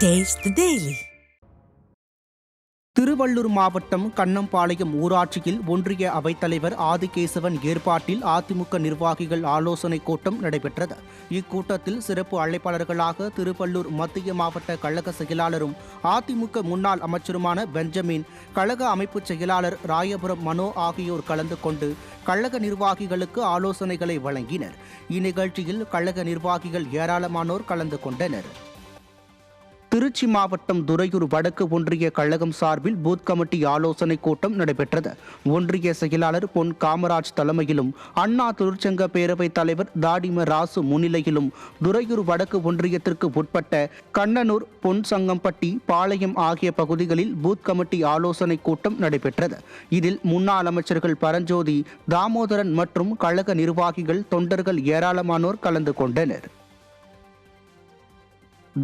Taste the Daily. Tiruvallur மாவட்டம் கண்ணம்பாளையம் ஊராட்சியில் ஒன்றிய அவைத்தலைவர் ஆதிகேசவன் ஏற்பாட்டில் அதிமுக நிர்வாகிகள் ஆலோசனை கூட்டம் நடைபெற்றது. இக்கூட்டத்தில் சிறப்பு அழைப்பாளர்களாக திருவள்ளூர் மத்திய மாவட்ட கழக செயலாளரும் அதிமுக முன்னாள் அமைச்சருமான பெஞ்சமின், கழக அமைப்பு செயலாளர் ராயபுரம் மனோ ஆகியோர் கலந்து கொண்டு கழக நிர்வாகிகளுக்கு ஆலோசனைகளை வழங்கினர். இந்நிகழ்ச்சியில் கழக நிர்வாகிகள் ஏராளமானோர் கலந்து கொண்டனர். திருச்சி மாவட்டம் துறையூர் வடக்கு ஒன்றிய கழகம் சார்பில் பூத் கமிட்டி ஆலோசனை கூட்டம் நடைபெற்றது. ஒன்றிய செயலாளர் பொன் காமராஜ் தலைமையிலும் அண்ணா தொழிற்சங்க பேரவைத் தலைவர் தாடிம ராசு முன்னிலையிலும் துறையூர் வடக்கு ஒன்றியத்திற்கு உட்பட்ட கண்ணனூர், பொன்சங்கம்பட்டி, பாளையம் ஆகிய பகுதிகளில் பூத் கமிட்டி ஆலோசனை கூட்டம் நடைபெற்றது. இதில் முன்னாள் அமைச்சர்கள் பரஞ்சோதி, தாமோதரன் மற்றும் கழக நிர்வாகிகள், தொண்டர்கள் ஏராளமானோர் கலந்து கொண்டனர்.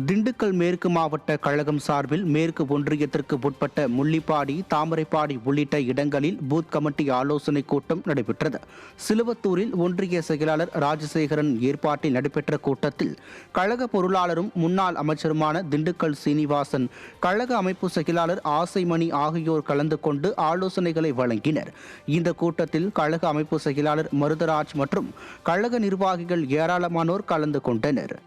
திண்டுக்கல் மேற்கு மாவட்ட கழகம் சார்பில் மேற்கு ஒன்றியத்திற்கு உட்பட்ட முள்ளிப்பாடி, தாமரைப்பாடி உள்ளிட்ட இடங்களில் பூத் கமிட்டி ஆலோசனை கூட்டம் நடைபெற்றது. சிலுவத்தூரில் ஒன்றிய செயலாளர் ராஜசேகரன் ஏற்பாட்டில் நடைபெற்ற கூட்டத்தில் கழக பொருளாளரும் முன்னாள் அமைச்சருமான திண்டுக்கல் சீனிவாசன், கழக அமைப்பு செயலாளர் ஆசைமணி ஆகியோர் கலந்து கொண்டு ஆலோசனைகளை வழங்கினர். இந்த கூட்டத்தில் கழக அமைப்பு செயலாளர் மருதராஜ் மற்றும் கழக நிர்வாகிகள் ஏராளமானோர் கலந்து கொண்டனர்.